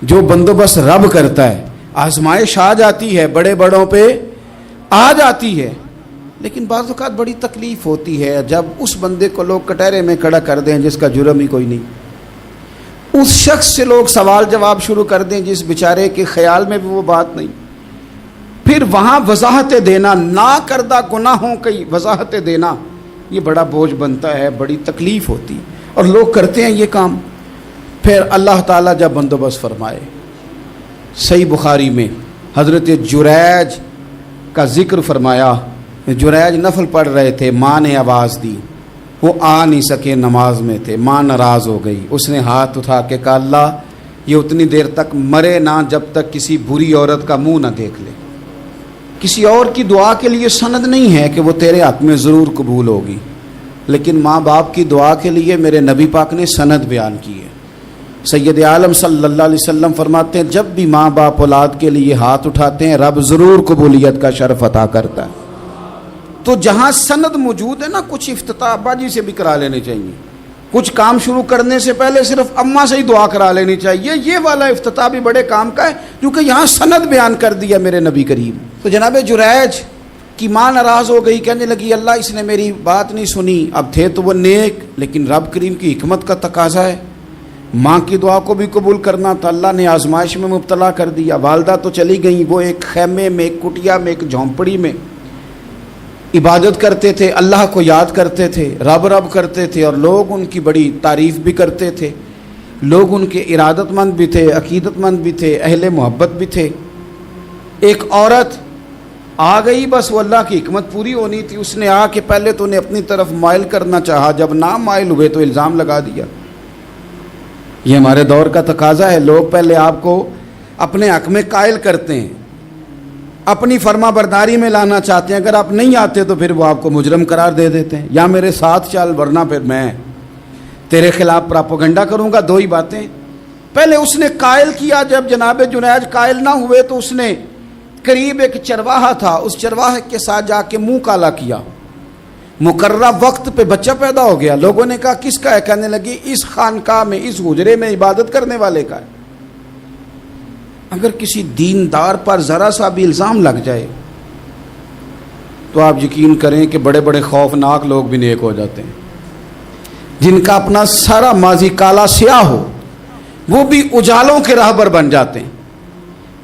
جو بندوبست رب کرتا ہے. آزمائش آ جاتی ہے, بڑے بڑوں پہ آ جاتی ہے, لیکن بعض اوقات بڑی تکلیف ہوتی ہے جب اس بندے کو لوگ کٹہرے میں کھڑا کر دیں جس کا جرم ہی کوئی نہیں, اس شخص سے لوگ سوال جواب شروع کر دیں جس بیچارے کے خیال میں بھی وہ بات نہیں. پھر وہاں وضاحتیں دینا, نہ کردہ گناہوں کی وضاحتیں دینا, یہ بڑا بوجھ بنتا ہے, بڑی تکلیف ہوتی, اور لوگ کرتے ہیں یہ کام. پھر اللہ تعالیٰ جب بندوبست فرمائے, صحیح بخاری میں حضرت جریج کا ذکر فرمایا. جریج نفل پڑھ رہے تھے, ماں نے آواز دی, وہ آ نہیں سکے, نماز میں تھے, ماں ناراض ہو گئی. اس نے ہاتھ اٹھا کے کہا اللہ یہ اتنی دیر تک مرے نہ جب تک کسی بری عورت کا منہ نہ دیکھ لے. کسی اور کی دعا کے لیے سند نہیں ہے کہ وہ تیرے حق میں ضرور قبول ہوگی, لیکن ماں باپ کی دعا کے لیے میرے نبی پاک نے سند بیان کی ہے. سید عالم صلی اللہ علیہ وسلم فرماتے ہیں جب بھی ماں باپ اولاد کے لیے ہاتھ اٹھاتے ہیں رب ضرور قبولیت کا شرف عطا کرتا ہے. تو جہاں سند موجود ہے نا, کچھ افتتاح ابا جی سے بھی کرا لینے چاہیے, کچھ کام شروع کرنے سے پہلے صرف اماں سے ہی دعا کرا لینی چاہیے. یہ والا افتتاح بھی بڑے کام کا ہے کیونکہ یہاں سند بیان کر دیا میرے نبی کریم. تو جناب جریج کی ماں ناراض ہو گئی, کہنے لگی اللہ اس نے میری بات نہیں سنی. اب تھے تو وہ نیک, لیکن رب کریم کی حکمت کا تقاضا ہے, ماں کی دعا کو بھی قبول کرنا تھا. اللہ نے آزمائش میں مبتلا کر دیا. والدہ تو چلی گئیں, وہ ایک خیمے میں, ایک کٹیا میں, ایک جھونپڑی میں عبادت کرتے تھے, اللہ کو یاد کرتے تھے, رب رب کرتے تھے, اور لوگ ان کی بڑی تعریف بھی کرتے تھے. لوگ ان کے ارادت مند بھی تھے, عقیدت مند بھی تھے, اہل محبت بھی تھے. ایک عورت آ گئی, بس وہ اللہ کی حکمت پوری ہونی تھی. اس نے آ کے پہلے تو انہیں اپنی طرف مائل کرنا چاہا, جب نہ مائل ہوئے تو الزام لگا دیا. یہ ہمارے دور کا تقاضا ہے, لوگ پہلے آپ کو اپنے حق میں قائل کرتے ہیں, اپنی فرما برداری میں لانا چاہتے ہیں. اگر آپ نہیں آتے تو پھر وہ آپ کو مجرم قرار دے دیتے ہیں, یا میرے ساتھ چل ورنہ پھر میں تیرے خلاف پراپوگنڈا کروں گا. دو ہی باتیں. پہلے اس نے قائل کیا, جب جناب جنیج قائل نہ ہوئے تو اس نے قریب ایک چرواہا تھا, اس چرواہے کے ساتھ جا کے منہ کالا کیا. مقررہ وقت پہ بچہ پیدا ہو گیا. لوگوں نے کہا کس کا ہے؟ کہنے لگی اس خانقاہ میں, اس حجرے میں عبادت کرنے والے کا ہے. اگر کسی دیندار پر ذرا سا بھی الزام لگ جائے تو آپ یقین کریں کہ بڑے بڑے خوفناک لوگ بھی نیک ہو جاتے ہیں. جن کا اپنا سارا ماضی کالا سیاہ ہو وہ بھی اجالوں کے راہبر بن جاتے ہیں.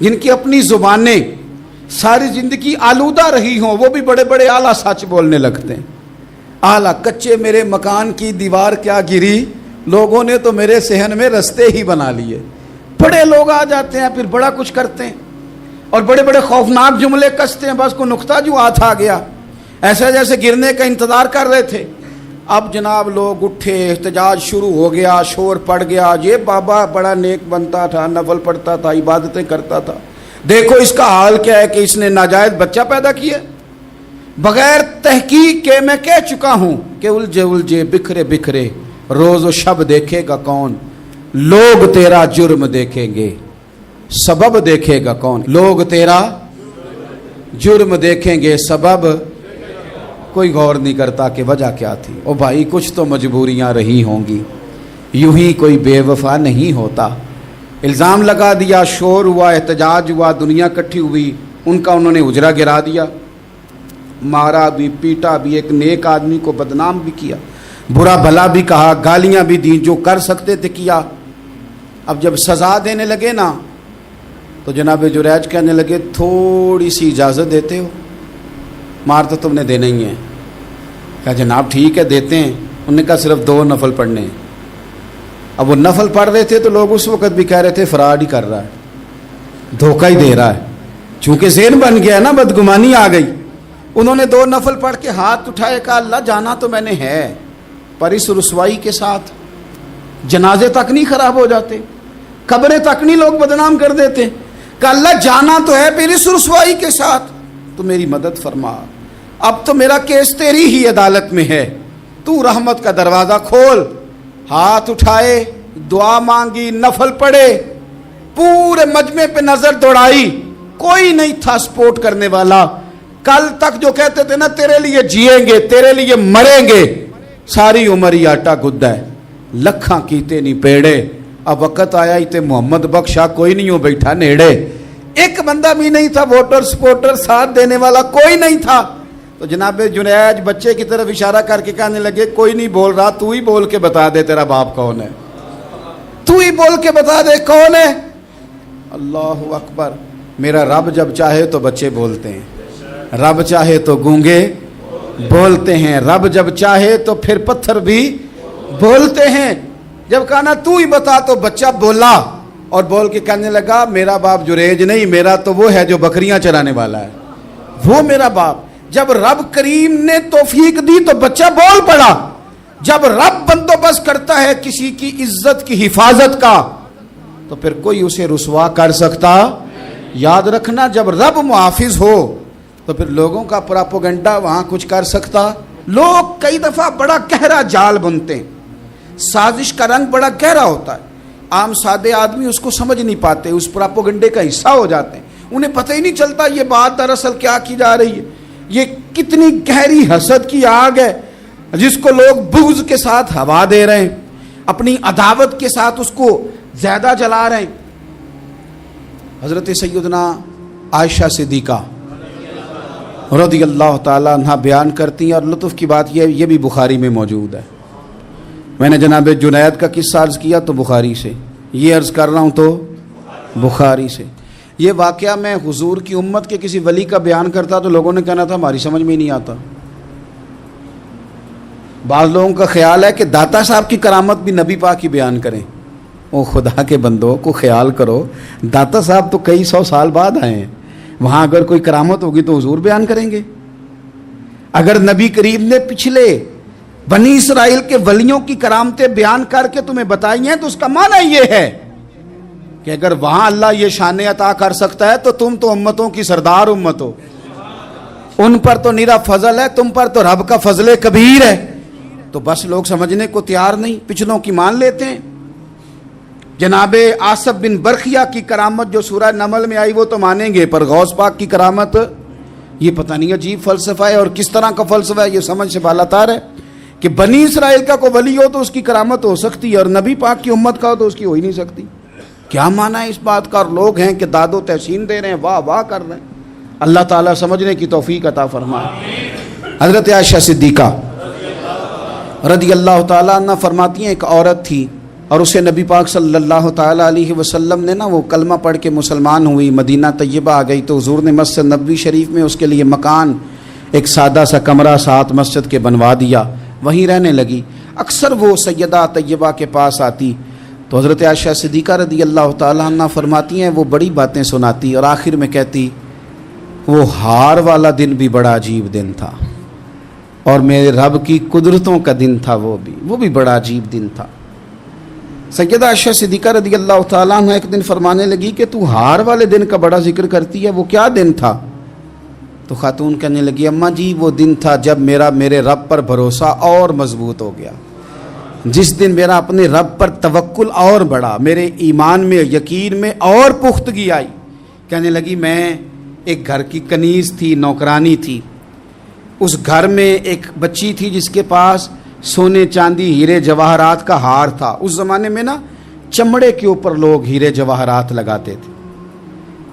جن کی اپنی زبانیں ساری زندگی آلودہ رہی ہوں وہ بھی بڑے بڑے اعلیٰ سچ بولنے لگتے ہیں. اعلیٰ کچے میرے مکان کی دیوار کیا گری, لوگوں نے تو میرے صحن میں رستے ہی بنا لیے. بڑے لوگ آ جاتے ہیں, پھر بڑا کچھ کرتے ہیں اور بڑے بڑے خوفناک جملے کستے ہیں. بس کو نقطہ جو ہاتھ آ گیا, ایسا جیسے گرنے کا انتظار کر رہے تھے. اب جناب لوگ اٹھے, احتجاج شروع ہو گیا, شور پڑ گیا. یہ بابا بڑا نیک بنتا تھا, نفل پڑھتا تھا, عبادتیں کرتا تھا, دیکھو اس کا حال کیا ہے کہ اس نے ناجائز بچہ پیدا کیا. بغیر تحقیق کے میں کہہ چکا ہوں کہ الجھے الجھے بکھرے بکھرے روز و شب دیکھے گا کون, لوگ تیرا جرم دیکھیں گے, سبب دیکھے گا کون. لوگ تیرا جرم دیکھیں گے, سبب کوئی غور نہیں کرتا کہ وجہ کیا تھی. او بھائی کچھ تو مجبوریاں رہی ہوں گی, یوں ہی کوئی بے وفا نہیں ہوتا. الزام لگا دیا, شور ہوا, احتجاج ہوا, دنیا اکٹھی ہوئی, ان کا انہوں نے حجرہ گرا دیا, مارا بھی, پیٹا بھی, ایک نیک آدمی کو بدنام بھی کیا, برا بھلا بھی کہا, گالیاں بھی دی, جو کر سکتے تھے کیا. اب جب سزا دینے لگے نا تو جناب جریج کہنے لگے تھوڑی سی اجازت دیتے ہو, مار تو تم نے دینا ہی ہے. کہا جناب ٹھیک ہے دیتے ہیں. انہوں نے کہا صرف 2 نفل پڑھنے ہیں. اب وہ نفل پڑھ رہے تھے تو لوگ اس وقت بھی کہہ رہے تھے فراڈ ہی کر رہا ہے, دھوکہ ہی دے رہا ہے, چونکہ ذہن بن گیا نا, بدگمانی آ گئی. انہوں نے 2 نفل پڑھ کے ہاتھ اٹھائے, کہا اللہ جانا تو میں نے ہے, پر اس رسوائی کے ساتھ جنازے تک نہیں خراب ہو جاتے, قبریں تک نہیں لوگ بدنام کر دیتے. کہ اللہ جانا تو ہے, پھر اس رسوائی کے ساتھ تو میری مدد فرما. اب تو میرا کیس تیری ہی عدالت میں ہے, تو رحمت کا دروازہ کھول. ہاتھ اٹھائے, دعا مانگی, نفل پڑھے, پورے مجمع پہ نظر دوڑائی, کوئی نہیں تھا سپورٹ کرنے والا. کل تک جو کہتے تھے نا تیرے لیے جیئیں گے, تیرے لیے مریں گے, ساری عمر ہی آٹا گدا ہے. لکھاں کیتے نہیں پیڑے, اب وقت آیا تے محمد بخشا کوئی نہیں ہو بیٹھا نیڑے, ایک بندہ بھی نہیں تھا, ووٹر سپورٹر ساتھ دینے والا کوئی نہیں تھا. تو جناب جنید بچے کی طرف اشارہ کر کے کہنے لگے کوئی نہیں بول رہا, تو ہی بول کے بتا دے تیرا باپ کون ہے, تو ہی بول کے بتا دے کون ہے. اللہ اکبر. میرا رب جب چاہے تو بچے بولتے ہیں, رب چاہے تو گونگے بولتے ہیں, رب جب چاہے تو پھر پتھر بھی بولتے ہیں. جب کہا نا تو ہی بتا تو بچہ بولا اور بول کے کہنے لگا میرا باپ جریج نہیں, میرا تو وہ ہے جو بکریاں چرانے والا ہے, وہ میرا باپ. جب رب کریم نے توفیق دی تو بچہ بول پڑا. جب رب بندوبست کرتا ہے کسی کی عزت کی حفاظت کا تو پھر کوئی اسے رسوا کر سکتا. یاد رکھنا جب رب محافظ ہو تو پھر لوگوں کا پراپوگنڈا وہاں کچھ کر سکتا. لوگ کئی دفعہ بڑا گہرا جال بنتے ہیں, سازش کا رنگ بڑا گہرا ہوتا ہے, عام سادے آدمی اس کو سمجھ نہیں پاتے, اس پراپوگنڈے کا حصہ ہو جاتے ہیں, انہیں پتہ ہی نہیں چلتا یہ بات دراصل کیا کی جا رہی ہے. یہ کتنی گہری حسد کی آگ ہے جس کو لوگ بغض کے ساتھ ہوا دے رہے ہیں, اپنی عداوت کے ساتھ اس کو زیادہ جلا رہے ہیں. حضرت سیدنا عائشہ صدیقہ رضی اللہ تعالیٰ عنہ بیان کرتی ہیں, اور لطف کی بات یہ بھی بخاری میں موجود ہے. میں نے جناب جنید کا قصہ عرض کیا تو بخاری سے, یہ عرض کر رہا ہوں تو بخاری سے. یہ واقعہ میں حضور کی امت کے کسی ولی کا بیان کرتا تو لوگوں نے کہنا تھا ہماری سمجھ میں نہیں آتا. بعض لوگوں کا خیال ہے کہ داتا صاحب کی کرامت بھی نبی پاک کی بیان کریں. او خدا کے بندوں کو خیال کرو, داتا صاحب تو کئی سو سال بعد آئے ہیں, وہاں اگر کوئی کرامت ہوگی تو حضور بیان کریں گے. اگر نبی کریم نے پچھلے بنی اسرائیل کے ولیوں کی کرامتیں بیان کر کے تمہیں بتائی ہیں تو اس کا معنی یہ ہے کہ اگر وہاں اللہ یہ شان عطا کر سکتا ہے تو تم تو امتوں کی سردار امت ہو, ان پر تو نیرا فضل ہے, تم پر تو رب کا فضل کبیر ہے. تو بس لوگ سمجھنے کو تیار نہیں, پچھلوں کی مان لیتے ہیں. جناب آصف بن برخیہ کی کرامت جو سورہ نمل میں آئی وہ تو مانیں گے, پر غوث پاک کی کرامت یہ پتہ نہیں عجیب فلسفہ ہے اور کس طرح کا فلسفہ ہے, یہ سمجھ سے بالاتار ہے کہ بنی اسرائیل کا کوئی ولی ہو تو اس کی کرامت ہو سکتی ہے اور نبی پاک کی امت کا ہو تو اس کی ہو ہی نہیں سکتی. کیا معنی ہے اس بات کا؟ اور لوگ ہیں کہ داد و تحسین دے رہے ہیں, واہ واہ کر رہے ہیں. اللہ تعالیٰ سمجھنے کی توفیق عطا فرمائے. حضرت عائشہ صدیقہ رضی اللہ تعالیٰ عنہ فرماتی ہیں ایک عورت تھی اور اسے نبی پاک صلی اللہ تعالیٰ علیہ وسلم نے وہ کلمہ پڑھ کے مسلمان ہوئی, مدینہ طیبہ آ گئی تو حضور نے مسجد نبوی شریف میں اس کے لیے مکان, ایک سادہ سا کمرہ ساتھ مسجد کے بنوا دیا, وہیں رہنے لگی. اکثر وہ سیدہ طیبہ کے پاس آتی تو حضرت عائشہ صدیقہ رضی اللہ تعالیٰ عنہ فرماتی ہیں وہ بڑی باتیں سناتی اور آخر میں کہتی وہ ہار والا دن بھی بڑا عجیب دن تھا اور میرے رب کی قدرتوں کا دن تھا, وہ بھی بڑا عجیب دن تھا. سیدہ عائشہ صدیقہ رضی اللہ تعالیٰ عنہ ایک دن فرمانے لگی کہ تو ہار والے دن کا بڑا ذکر کرتی ہے, وہ کیا دن تھا؟ تو خاتون کہنے لگی اماں جی وہ دن تھا جب میرے رب پر بھروسہ اور مضبوط ہو گیا, جس دن میرا اپنے رب پر توکل اور بڑھا, میرے ایمان میں یقین میں اور پختگی آئی. کہنے لگی میں ایک گھر کی کنیز تھی, نوکرانی تھی, اس گھر میں ایک بچی تھی جس کے پاس سونے چاندی ہیرے جواہرات کا ہار تھا. اس زمانے میں نا چمڑے کے اوپر لوگ ہیرے جواہرات لگاتے تھے,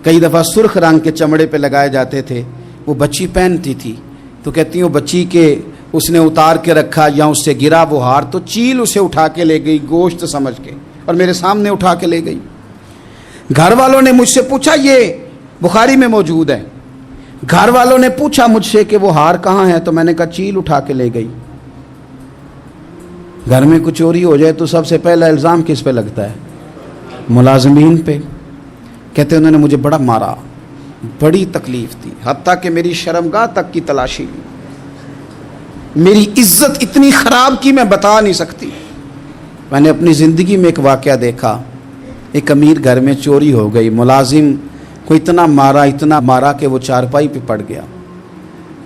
کئی دفعہ سرخ رنگ کے چمڑے پہ لگائے جاتے تھے. وہ بچی پہنتی تھی تو کہتی ہیں وہ بچی کے اس نے اتار کے رکھا یا اس سے گرا وہ ہار تو چیل اسے اٹھا کے لے گئی گوشت سمجھ کے اور میرے سامنے اٹھا کے لے گئی. گھر والوں نے مجھ سے پوچھا, یہ بخاری میں موجود ہے, گھر والوں نے پوچھا مجھ سے کہ وہ ہار کہاں ہے, تو میں نے کہا چیل اٹھا کے لے گئی. گھر میں کچھ چوری ہو جائے تو سب سے پہلا الزام کس پہ لگتا ہے؟ ملازمین پہ. کہتے انہوں نے مجھے بڑا مارا, بڑی تکلیف تھی, حتیٰ کہ میری شرمگاہ تک کی تلاشی لی, میری عزت اتنی خراب کی میں بتا نہیں سکتی. میں نے اپنی زندگی میں ایک واقعہ دیکھا, ایک امیر گھر میں چوری ہو گئی, ملازم کو اتنا مارا کہ وہ چارپائی پہ پڑ گیا.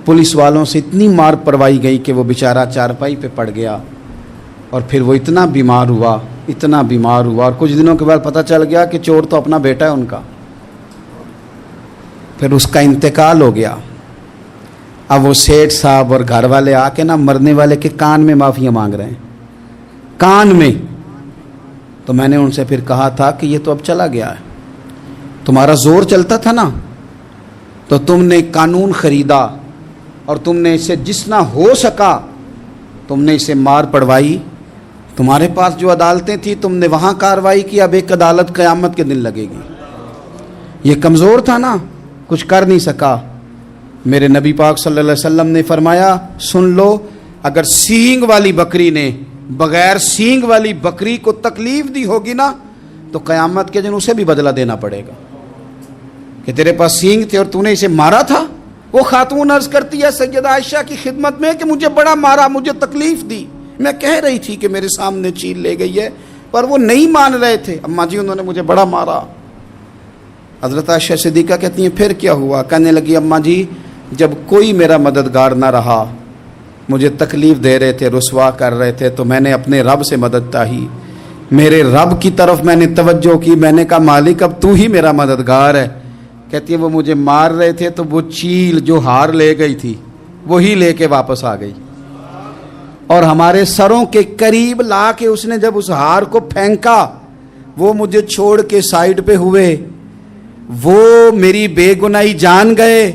پولیس والوں سے اتنی مار پروائی گئی کہ وہ بیچارہ چارپائی پہ پڑ گیا اور پھر وہ اتنا بیمار ہوا اور کچھ دنوں کے بعد پتہ چل گیا کہ چور تو اپنا بیٹا ہے ان کا. پھر اس کا انتقال ہو گیا. اب وہ سیٹھ صاحب اور گھر والے آ کے مرنے والے کے کان میں معافیاں مانگ رہے ہیں, کان میں تو میں نے ان سے پھر کہا تھا کہ یہ تو اب چلا گیا ہے، تمہارا زور چلتا تھا نا، تو تم نے قانون خریدا اور تم نے اسے جتنا ہو سکا تم نے اسے مار پڑوائی، تمہارے پاس جو عدالتیں تھیں تم نے وہاں کارروائی کی، اب ایک عدالت قیامت کے دن لگے گی۔ یہ کمزور تھا نا، کچھ کر نہیں سکا۔ میرے نبی پاک صلی اللہ علیہ وسلم نے فرمایا سن لو، اگر سینگ والی بکری نے بغیر سینگ والی بکری کو تکلیف دی ہوگی نا تو قیامت کے دن اسے بھی بدلہ دینا پڑے گا کہ تیرے پاس سینگ تھے اور تو نے اسے مارا تھا۔ وہ خاتون عرض کرتی ہے سیدہ عائشہ کی خدمت میں کہ مجھے بڑا مارا، مجھے تکلیف دی، میں کہہ رہی تھی کہ میرے سامنے چیل لے گئی ہے پر وہ نہیں مان رہے تھے، اماں جی انہوں نے مجھے بڑا مارا۔ حضرت عائشہ صدیقہ کہتی ہیں پھر کیا ہوا؟ کہنے لگی اماں جی جب کوئی میرا مددگار نہ رہا، مجھے تکلیف دے رہے تھے، رسوا کر رہے تھے، تو میں نے اپنے رب سے مدد چاہی، میرے رب کی طرف میں نے توجہ کی، میں نے کہا مالک اب تو ہی میرا مددگار ہے۔ کہتی ہے وہ مجھے مار رہے تھے تو وہ چیل جو ہار لے گئی تھی وہی لے کے واپس آ گئی، اور ہمارے سروں کے قریب لا کے اس نے جب اس ہار کو پھینکا وہ مجھے چھوڑ کے سائیڈ پہ ہوئے، وہ میری بے گناہی جان گئے،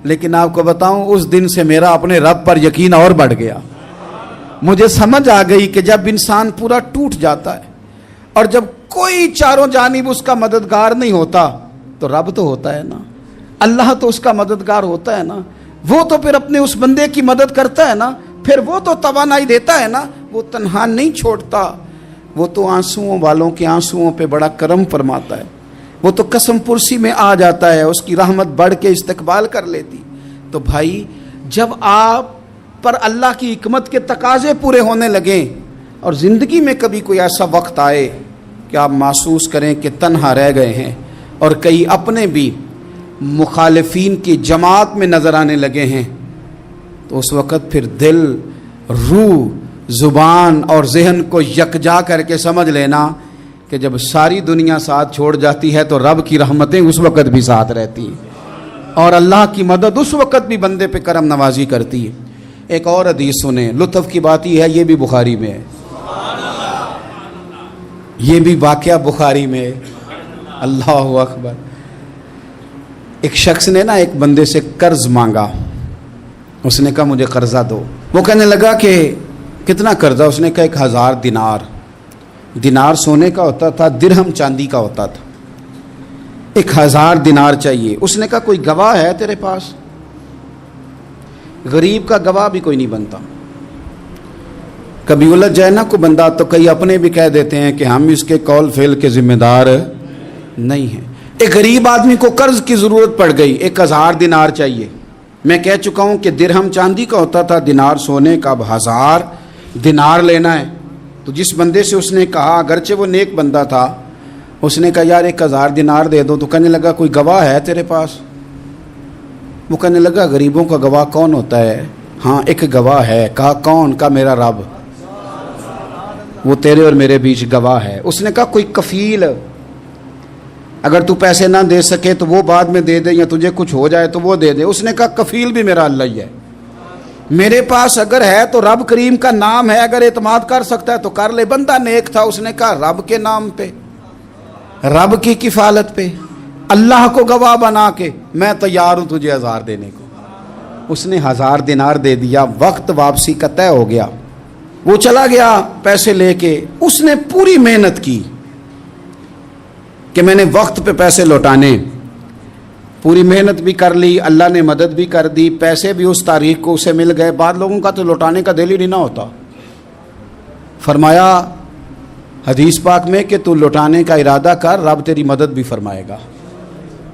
لیکن آپ کو بتاؤں اس دن سے میرا اپنے رب پر یقین اور بڑھ گیا۔ مجھے سمجھ آ گئی کہ جب انسان پورا ٹوٹ جاتا ہے اور جب کوئی چاروں جانب اس کا مددگار نہیں ہوتا تو رب تو ہوتا ہے نا، اللہ تو اس کا مددگار ہوتا ہے نا، وہ تو پھر اپنے اس بندے کی مدد کرتا ہے نا، پھر وہ تو توانائی دیتا ہے نا، وہ تنہا نہیں چھوڑتا، وہ تو آنسوؤں والوں کے آنسوؤں پہ بڑا کرم فرماتا ہے، وہ تو قسم پرسی میں آ جاتا ہے، اس کی رحمت بڑھ کے استقبال کر لیتی۔ تو بھائی جب آپ پر اللہ کی حکمت کے تقاضے پورے ہونے لگیں اور زندگی میں کبھی کوئی ایسا وقت آئے کہ آپ محسوس کریں کہ تنہا رہ گئے ہیں اور کئی اپنے بھی مخالفین کی جماعت میں نظر آنے لگے ہیں، تو اس وقت پھر دل، روح، زبان اور ذہن کو یکجا کر کے سمجھ لینا کہ جب ساری دنیا ساتھ چھوڑ جاتی ہے تو رب کی رحمتیں اس وقت بھی ساتھ رہتی ہیں اور اللہ کی مدد اس وقت بھی بندے پہ کرم نوازی کرتی ہے۔ ایک اور حدیث سنیں، لطف کی بات یہ ہے یہ بھی بخاری میں ہے، یہ بھی واقعہ بخاری میں ہے۔ اللہ اکبر۔ ایک شخص نے نا ایک بندے سے قرض مانگا، اس نے کہا مجھے قرضہ دو۔ وہ کہنے لگا کہ کتنا قرضہ؟ اس نے کہا 1000 دینار۔ دینار سونے کا ہوتا تھا، درہم چاندی کا ہوتا تھا۔ 1000 دینار چاہیے۔ اس نے کہا کوئی گواہ ہے تیرے پاس؟ غریب کا گواہ بھی کوئی نہیں بنتا، کبھی الجھ جائے نا کوئی بندہ تو کئی اپنے بھی کہہ دیتے ہیں کہ ہم اس کے قول فعل کے ذمہ دار نہیں ہیں۔ ایک غریب آدمی کو قرض کی ضرورت پڑ گئی، 1000 دینار چاہیے۔ میں کہہ چکا ہوں کہ درہم چاندی کا ہوتا تھا، دینار سونے کا، اب 1000 دینار لینا ہے۔ تو جس بندے سے اس نے کہا، اگرچہ وہ نیک بندہ تھا، اس نے کہا یار 1000 دینار دے دو، تو کہنے لگا کوئی گواہ ہے تیرے پاس؟ وہ کہنے لگا غریبوں کا گواہ کون ہوتا ہے؟ ہاں ایک گواہ ہے۔ کہا کون؟ کہا میرا رب، وہ تیرے اور میرے بیچ گواہ ہے۔ اس نے کہا کوئی کفیل، اگر تو پیسے نہ دے سکے تو وہ بعد میں دے دے، یا تجھے کچھ ہو جائے تو وہ دے دے۔ اس نے کہا کفیل بھی میرا اللہ ہی ہے، میرے پاس اگر ہے تو رب کریم کا نام ہے، اگر اعتماد کر سکتا ہے تو کر لے۔ بندہ نیک تھا، اس نے کہا رب کے نام پہ، رب کی کفالت پہ، اللہ کو گواہ بنا کے میں تیار ہوں تجھے 1000 دینے کو۔ اس نے 1000 دینار دے دیا، وقت واپسی کا طے ہو گیا، وہ چلا گیا پیسے لے کے۔ اس نے پوری محنت کی کہ میں نے وقت پہ پیسے لوٹانے، پوری محنت بھی کر لی، اللہ نے مدد بھی کر دی، پیسے بھی اس تاریخ کو اسے مل گئے۔ بعض لوگوں کا تو لوٹانے کا دل ہی نہیں نہ ہوتا۔ فرمایا حدیث پاک میں کہ تو لوٹانے کا ارادہ کر، رب تیری مدد بھی فرمائے گا۔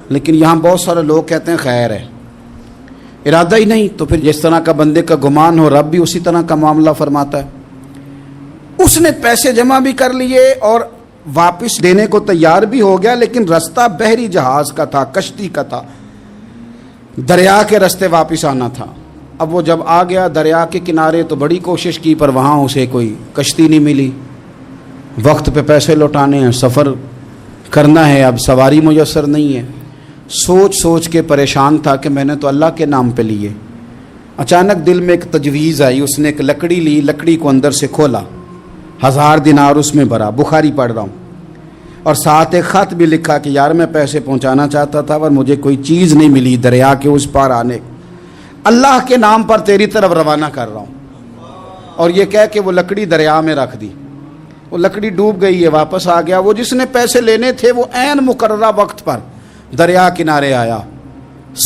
لیکن یہاں بہت سارے لوگ کہتے ہیں خیر ہے، ارادہ ہی نہیں، تو پھر جس طرح کا بندے کا گمان ہو رب بھی اسی طرح کا معاملہ فرماتا ہے۔ اس نے پیسے جمع بھی کر لیے اور واپس دینے کو تیار بھی ہو گیا، لیکن رستہ بحری جہاز کا تھا، کشتی کا تھا، دریا کے رستے واپس آنا تھا۔ اب وہ جب آ گیا دریا کے کنارے تو بڑی کوشش کی، پر وہاں اسے کوئی کشتی نہیں ملی۔ وقت پہ پیسے لوٹانے ہیں، سفر کرنا ہے، اب سواری میسر نہیں ہے۔ سوچ سوچ کے پریشان تھا کہ میں نے تو اللہ کے نام پہ لیے۔ اچانک دل میں ایک تجویز آئی، اس نے ایک لکڑی لی، لکڑی کو اندر سے کھولا، 1000 دینار اس میں بھرا۔ بخاری پڑھ رہا ہوں۔ اور ساتھ ایک خط بھی لکھا کہ یار میں پیسے پہنچانا چاہتا تھا پر مجھے کوئی چیز نہیں ملی دریا کے اس پار آنے، اللہ کے نام پر تیری طرف روانہ کر رہا ہوں۔ اور یہ کہہ کہ وہ لکڑی دریا میں رکھ دی، وہ لکڑی ڈوب گئی ہے، واپس آ گیا۔ وہ جس نے پیسے لینے تھے وہ عین مقررہ وقت پر دریا کنارے آیا،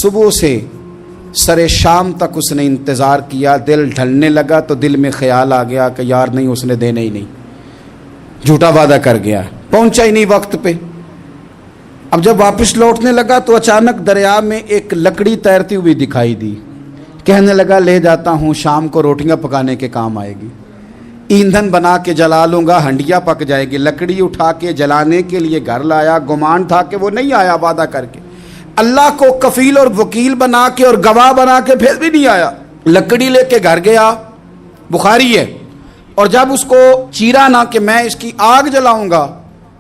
صبح سے سر شام تک اس نے انتظار کیا۔ دل ڈھلنے لگا تو دل میں خیال آ گیا کہ یار نہیں، اس نے دینے ہی نہیں، جھوٹا وعدہ کر گیا، پہنچا ہی نہیں وقت پہ۔ اب جب واپس لوٹنے لگا تو اچانک دریا میں ایک لکڑی تیرتی ہوئی دکھائی دی، کہنے لگا لے جاتا ہوں، شام کو روٹیاں پکانے کے کام آئے گی، ایندھن بنا کے جلا لوں گا، ہنڈیا پک جائے گی۔ لکڑی اٹھا کے جلانے کے لیے گھر لایا، گمان تھا کہ وہ نہیں آیا وعدہ کر کے، اللہ کو کفیل اور وکیل بنا کے اور گواہ بنا کے پھر بھی نہیں آیا۔ لکڑی لے کے گھر گیا، بخاری ہے، اور جب اس کو چیرا نہ کہ میں اس کی آگ جلاؤں گا،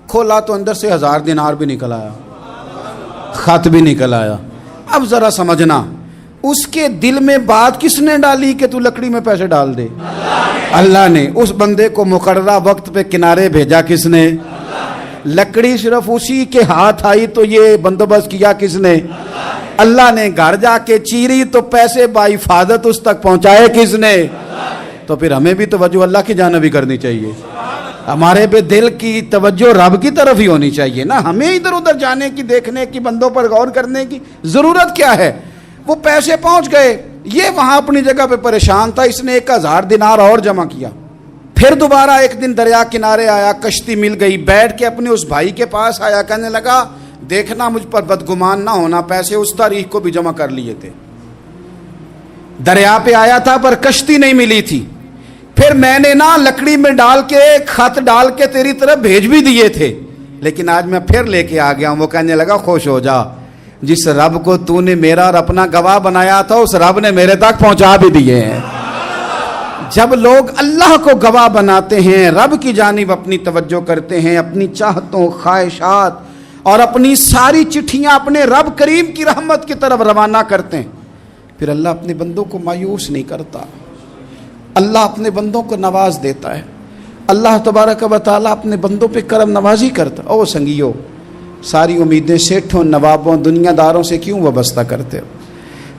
کھولا تو اندر سے 1000 دینار بھی نکل آیا، خط بھی نکل آیا۔ اب ذرا سمجھنا، اس کے دل میں بات کس نے ڈالی کہ تو لکڑی میں پیسے ڈال دے؟ اللہ نے۔ اس بندے کو مقررہ وقت پہ کنارے بھیجا کس نے؟ لکڑی صرف اسی کے ہاتھ آئی تو یہ بندوبست کیا کس نے؟ اللہ نے۔ گھر جا کے چیری تو پیسے بحفاظت اس تک پہنچائے کس نے؟ تو پھر ہمیں بھی توجہ اللہ کی جانب ہی کرنی چاہیے، ہمارے پہ دل کی توجہ رب کی طرف ہی ہونی چاہیے نا، ہمیں ادھر ادھر جانے کی، دیکھنے کی، بندوں پر غور کرنے کی ضرورت کیا ہے؟ وہ پیسے پہنچ گئے، یہ وہاں اپنی جگہ پہ پریشان تھا، اس نے 1000 دینار اور جمع کیا۔ پھر دوبارہ ایک دن دریا کنارے آیا، کشتی مل گئی، بیٹھ کے اپنے اس بھائی کے پاس آیا، کہنے لگا دیکھنا مجھ پر بدگمان نہ ہونا، پیسے اس تاریخ کو بھی جمع کر لیے تھے، دریا پہ آیا تھا پر کشتی نہیں ملی تھی، پھر میں نے نا لکڑی میں ڈال کے خط ڈال کے تیری طرف بھیج بھی دیے تھے، لیکن آج میں پھر لے کے آ گیا ہوں۔ وہ کہنے لگا خوش ہو جا، جس رب کو تو نے میرا اور اپنا گواہ بنایا تھا اس رب نے میرے تک پہنچا بھی دیے ہیں۔ جب لوگ اللہ کو گواہ بناتے ہیں، رب کی جانب اپنی توجہ کرتے ہیں، اپنی چاہتوں، خواہشات اور اپنی ساری چٹھیاں اپنے رب کریم کی رحمت کی طرف روانہ کرتے ہیں، پھر اللہ اپنے بندوں کو مایوس نہیں کرتا، اللہ اپنے بندوں کو نواز دیتا ہے، اللہ تبارک و تعالیٰ اپنے بندوں پہ کرم نوازی کرتا۔ او سنگیو، ساری امیدیں سیٹھوں، نوابوں، دنیا داروں سے کیوں وابستہ کرتے ہو؟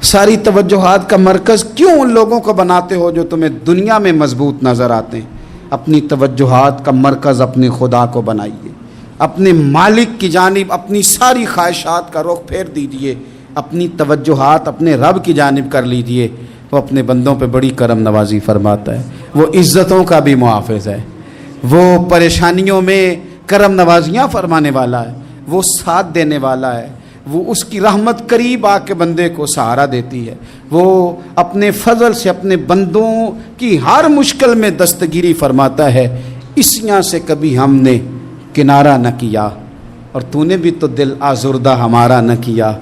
ساری توجہات کا مرکز کیوں ان لوگوں کو بناتے ہو جو تمہیں دنیا میں مضبوط نظر آتے ہیں؟ اپنی توجہات کا مرکز اپنے خدا کو بنائیے، اپنے مالک کی جانب اپنی ساری خواہشات کا رخ پھیر دیجئے، اپنی توجہات اپنے رب کی جانب کر لیجئے، وہ اپنے بندوں پہ بڑی کرم نوازی فرماتا ہے، وہ عزتوں کا بھی محافظ ہے، وہ پریشانیوں میں کرم نوازیاں فرمانے والا ہے، وہ ساتھ دینے والا ہے، وہ اس کی رحمت قریب آ کے بندے کو سہارا دیتی ہے، وہ اپنے فضل سے اپنے بندوں کی ہر مشکل میں دستگیری فرماتا ہے۔ اسیاں سے کبھی ہم نے کنارہ نہ کیا، اور تو نے بھی تو دل آزردہ ہمارا نہ کیا،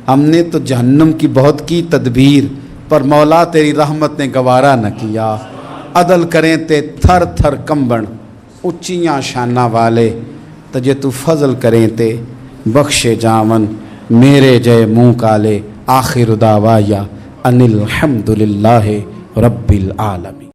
ہم نے تو جہنم کی بہت کی تدبیر، پر مولا تیری رحمت نے گوارا نہ کیا۔ عدل کریں تے تھر تھر کمبن، اچیاں شانہ والے، تجھے تو فضل کریں تے بخشے جاون، میرے جے منہ کالے۔ آخر دعوایا ان الحمد للہ رب العالمین۔